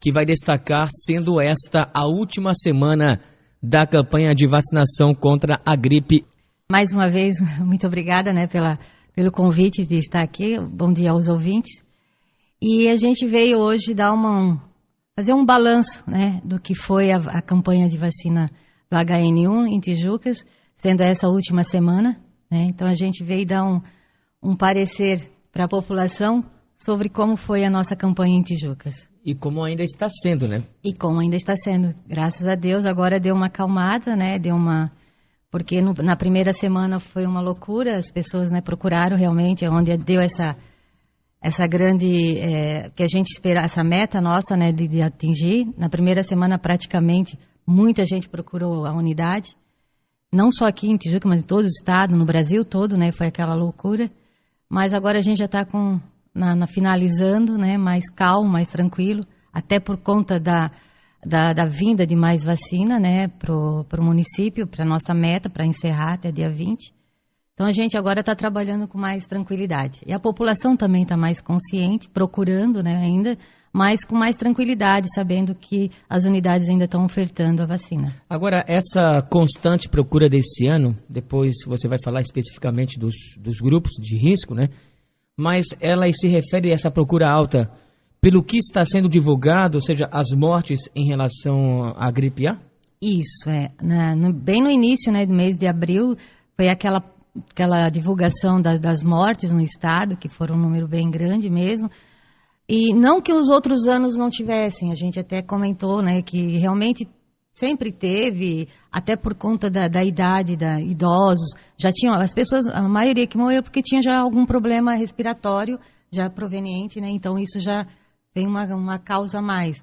que vai destacar, sendo esta a última semana da campanha de vacinação contra a gripe. Mais uma vez, muito obrigada, né, pelo convite de estar aqui. Bom dia aos ouvintes. E a gente veio hoje fazer um balanço, né, do que foi a campanha de vacina do HN1 em Tijucas, sendo essa última semana, né? Então a gente veio dar um parecer para a população sobre como foi a nossa campanha em Tijucas. E como ainda está sendo, né? E como ainda está sendo. Graças a Deus, agora deu uma acalmada, né? Porque na primeira semana foi uma loucura, as pessoas, né, procuraram realmente, onde deu essa grande, que a gente espera, essa meta nossa, né, de atingir. Na primeira semana, praticamente, muita gente procurou a unidade. Não só aqui em Tijuca, mas em todo o estado, no Brasil todo, né? Foi aquela loucura. Mas agora a gente já está finalizando, né? Mais calmo, mais tranquilo, até por conta da vinda de mais vacina, né? Pro município, para nossa meta, para encerrar até dia 20. Então a gente agora está trabalhando com mais tranquilidade. E a população também está mais consciente, procurando, né, ainda, mas com mais tranquilidade, sabendo que as unidades ainda estão ofertando a vacina. Agora, essa constante procura desse ano, depois você vai falar especificamente dos grupos de risco, né? Mas ela se refere a essa procura alta pelo que está sendo divulgado, ou seja, as mortes em relação à gripe A? Isso, bem no início, né, do mês de abril, foi aquela divulgação das mortes no estado, que foram um número bem grande mesmo. E não que os outros anos não tivessem, a gente até comentou, né, que realmente sempre teve, até por conta da idade, idosos, já tinham, as pessoas, a maioria que morreu porque tinha já algum problema respiratório já proveniente, né, então isso já tem uma causa a mais.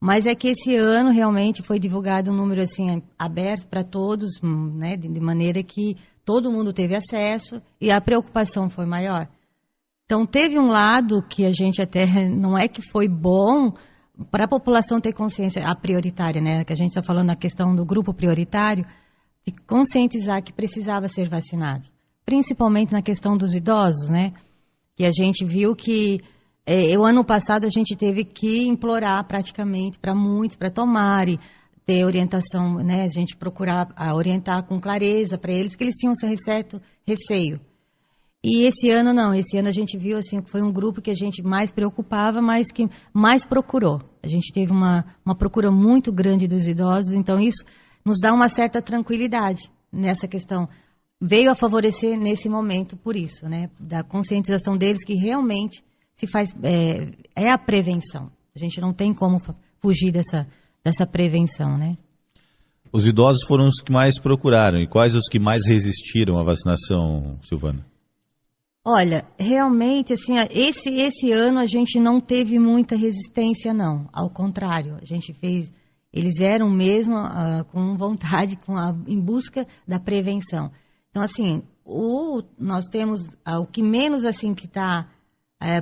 Mas é que esse ano realmente foi divulgado um número assim aberto para todos, né, de maneira que todo mundo teve acesso e a preocupação foi maior. Então, teve um lado que a gente até não é que foi bom para a população ter consciência, a prioritária, né? Que a gente está falando na questão do grupo prioritário, de conscientizar que precisava ser vacinado. Principalmente na questão dos idosos, né? Que a gente viu que o ano passado a gente teve que implorar praticamente para muitos, para tomarem, ter orientação, né, a gente procurar orientar com clareza para eles, que eles tinham certo receio. E esse ano não, esse ano a gente viu assim, que foi um grupo que a gente mais preocupava, mas que mais procurou. A gente teve uma procura muito grande dos idosos, então isso nos dá uma certa tranquilidade nessa questão. Veio a favorecer nesse momento por isso, né, da conscientização deles que realmente se faz, é a prevenção. A gente não tem como fugir dessa prevenção, né? Os idosos foram os que mais procuraram. E quais os que mais resistiram à vacinação, Silvana? Olha, realmente, assim, esse ano a gente não teve muita resistência, não. Ao contrário, a gente fez... Eles eram mesmo com vontade, em busca da prevenção. Então, assim, nós temos... o que menos, assim, que está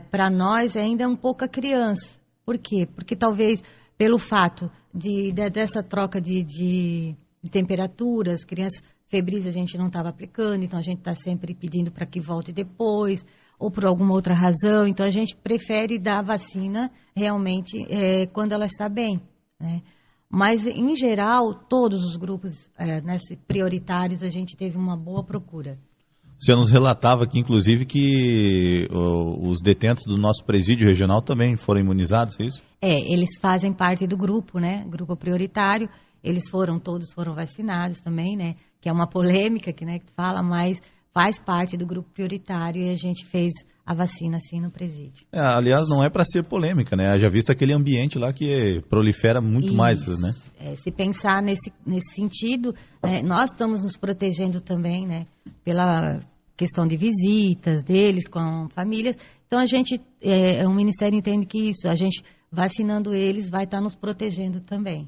para nós ainda é um pouco a criança. Por quê? Porque talvez... pelo fato dessa troca de temperaturas, crianças febris a gente não estava aplicando, então a gente está sempre pedindo para que volte depois, ou por alguma outra razão, então a gente prefere dar a vacina realmente quando ela está bem, né? Mas, em geral, todos os grupos prioritários a gente teve uma boa procura. Você nos relatava aqui, inclusive, que os detentos do nosso presídio regional também foram imunizados, é isso? Eles fazem parte do grupo, né? Grupo prioritário. Todos foram vacinados também, né? Que é uma polêmica que fala, mas faz parte do grupo prioritário e a gente fez a vacina assim no presídio. Aliás, não é para ser polêmica, né? Já visto aquele ambiente lá que prolifera muito mais, né? Se pensar nesse sentido, né, nós estamos nos protegendo também, né? Pela questão de visitas deles com famílias. Então, o Ministério entende que isso, a gente vacinando eles vai estar nos protegendo também.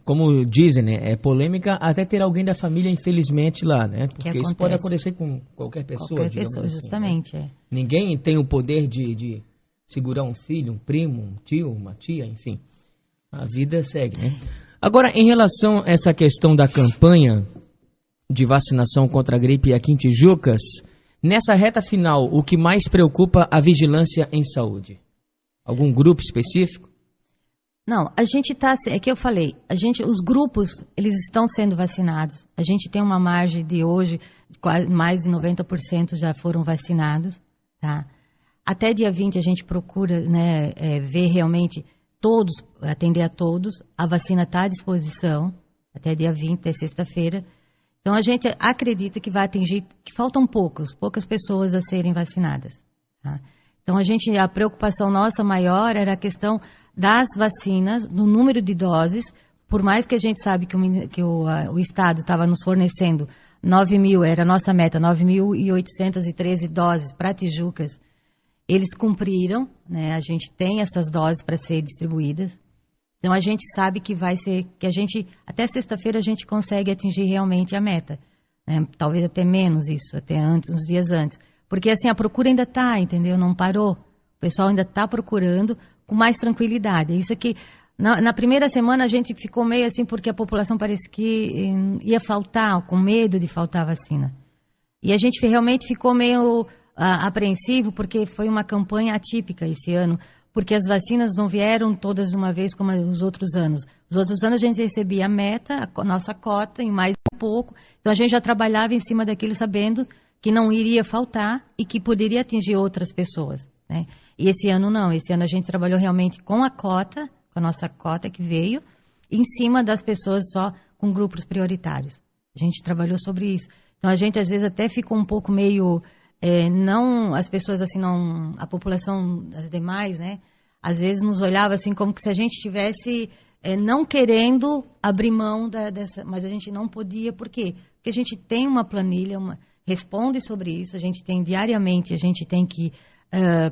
Como dizem, né, é polêmica até ter alguém da família, infelizmente, lá, né? Porque isso pode acontecer com qualquer pessoa. Qualquer pessoa, assim, justamente. Né? Ninguém tem o poder de segurar um filho, um primo, um tio, uma tia, enfim. A vida segue, né? Agora, em relação a essa questão da campanha de vacinação contra a gripe aqui em Tijucas, nessa reta final, o que mais preocupa a vigilância em saúde? Algum grupo específico? Não, a gente está, é que eu falei, os grupos, eles estão sendo vacinados. A gente tem uma margem de hoje, quase mais de 90% já foram vacinados, tá? Até dia 20 a gente procura, né, ver realmente todos, atender a todos. A vacina está à disposição, até dia 20, até sexta-feira. Então a gente acredita que vai atingir, que faltam poucas pessoas a serem vacinadas, tá? Então a preocupação nossa maior era a questão das vacinas, do número de doses, por mais que a gente sabe que o Estado estava nos fornecendo 9.000, era a nossa meta, 9.813 doses para Tijucas, eles cumpriram, né? A gente tem essas doses para ser distribuídas. Então a gente sabe que vai ser, que a gente, até sexta-feira a gente consegue atingir realmente a meta, né? Talvez até menos isso, até antes, uns dias antes. Porque assim, a procura ainda está, entendeu? Não parou. O pessoal ainda está procurando com mais tranquilidade. Isso aqui, na primeira semana a gente ficou meio assim, porque a população parece que ia faltar, com medo de faltar a vacina. E a gente realmente ficou meio apreensivo, porque foi uma campanha atípica esse ano, porque as vacinas não vieram todas de uma vez como os outros anos. Os outros anos a gente recebia a meta, a nossa cota, em mais um pouco. Então a gente já trabalhava em cima daquilo sabendo que não iria faltar e que poderia atingir outras pessoas, né? E esse ano não, esse ano a gente trabalhou realmente com a cota, com a nossa cota que veio, em cima das pessoas só com grupos prioritários. A gente trabalhou sobre isso. Então a gente às vezes até ficou um pouco meio, não, as pessoas assim, não, a população, as demais, né, às vezes nos olhava assim como que se a gente estivesse não querendo abrir mão dessa, mas a gente não podia, por quê? Porque a gente tem uma planilha, responde sobre isso, a gente tem diariamente, a gente tem que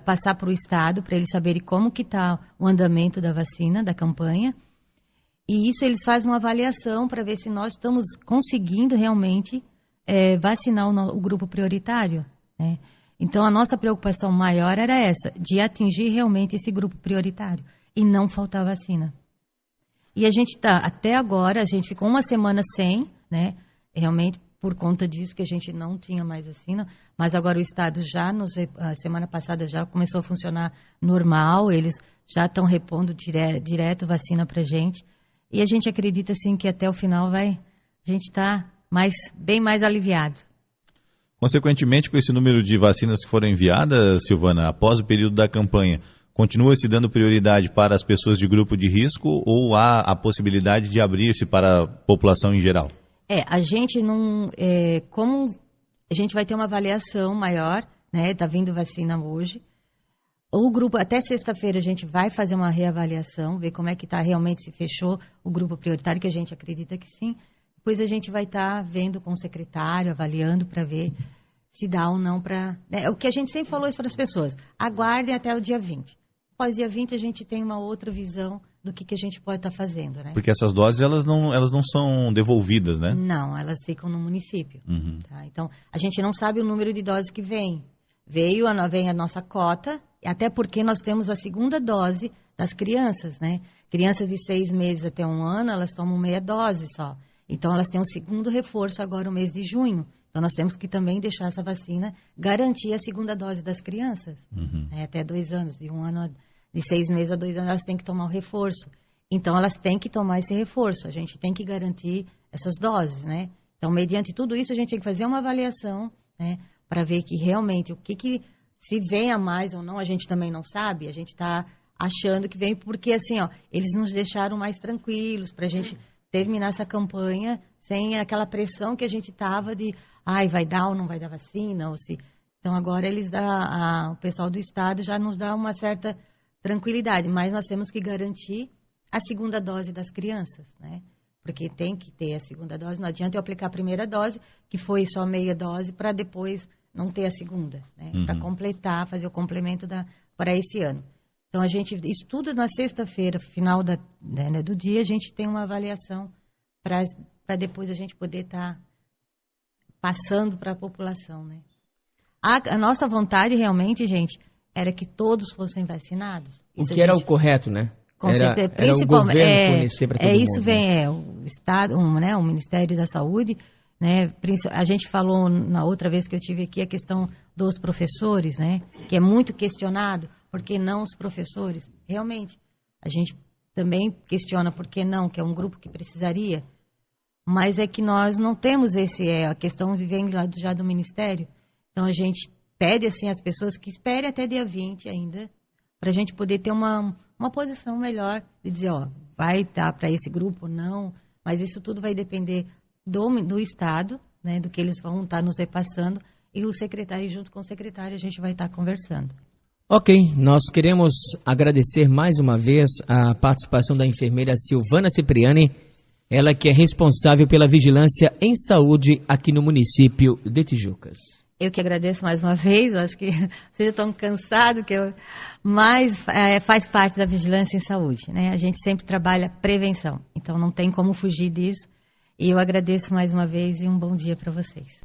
passar para o Estado, para eles saberem como que está o andamento da vacina, da campanha, e isso eles fazem uma avaliação para ver se nós estamos conseguindo realmente vacinar o grupo prioritário, né? Então a nossa preocupação maior era essa, de atingir realmente esse grupo prioritário, e não faltar vacina. E a gente está, até agora, a gente ficou uma semana sem, né, realmente, por conta disso que a gente não tinha mais vacina, mas agora o Estado já, a semana passada já começou a funcionar normal, eles já estão repondo direto vacina para a gente, e a gente acredita assim que até o final a gente está bem mais aliviado. Consequentemente, com esse número de vacinas que foram enviadas, Silvana, após o período da campanha, continua se dando prioridade para as pessoas de grupo de risco ou há a possibilidade de abrir-se para a população em geral? A gente não, como a gente vai ter uma avaliação maior, né? Tá vindo vacina hoje. O grupo, até sexta-feira a gente vai fazer uma reavaliação, ver como é que está realmente, se fechou o grupo prioritário, que a gente acredita que sim. Depois a gente vai estar vendo com o secretário, avaliando para ver se dá ou não para... Né? O que a gente sempre falou isso para as pessoas, aguardem até o dia 20. Após dia 20 a gente tem uma outra visão do que a gente pode estar fazendo, né? Porque essas doses, elas não são devolvidas, né? Não, elas ficam no município. Uhum. Tá? Então, a gente não sabe o número de doses que vem. Vem a nossa cota, até porque nós temos a segunda dose das crianças, né? Crianças de 6 meses até 1 ano, elas tomam meia dose só. Então, elas têm um segundo reforço agora no mês de junho. Então, nós temos que também deixar essa vacina, garantir a segunda dose das crianças. Uhum. Né? Até 2 anos, de 6 meses a 2 anos, elas têm que tomar o reforço. Então, elas têm que tomar esse reforço. A gente tem que garantir essas doses, né? Então, mediante tudo isso, a gente tem que fazer uma avaliação, né? Para ver que realmente, se vem a mais ou não, a gente também não sabe. A gente está achando que vem porque, assim, eles nos deixaram mais tranquilos para a gente terminar essa campanha sem aquela pressão que a gente estava de, vai dar ou não vai dar vacina, ou se... Então, agora o pessoal do Estado já nos dá uma certa tranquilidade, mas nós temos que garantir a segunda dose das crianças, né? Porque tem que ter a segunda dose, não adianta eu aplicar a primeira dose, que foi só meia dose, para depois não ter a segunda, né? Uhum. Para completar, fazer o complemento para esse ano. Então, a gente estuda na sexta-feira, final do dia, a gente tem uma avaliação para depois a gente poder estar passando para a população, né? A nossa vontade, realmente, gente, era que todos fossem vacinados. O que era o correto, né? Com certeza. Era o governo fornecer para todo mundo. Isso vem, o Estado, o Ministério da Saúde, né? A gente falou na outra vez que eu tive aqui a questão dos professores, né? Que é muito questionado. Por que não os professores? Realmente, a gente também questiona por que não, que é um grupo que precisaria, mas é que nós não temos a questão vem lá já do Ministério, então a gente pede assim às pessoas que esperem até dia 20 ainda, para a gente poder ter uma posição melhor de dizer, ó, vai dar para esse grupo, não, mas isso tudo vai depender do Estado, né, do que eles vão estar nos repassando, e o secretário, junto com o secretário, a gente vai estar conversando. Ok, nós queremos agradecer mais uma vez a participação da enfermeira Silvana Cipriani, ela que é responsável pela vigilância em saúde aqui no município de Tijucas. Eu que agradeço mais uma vez, eu acho que vocês estão cansados, mas faz parte da vigilância em saúde, né? A gente sempre trabalha prevenção, então não tem como fugir disso. E eu agradeço mais uma vez e um bom dia para vocês.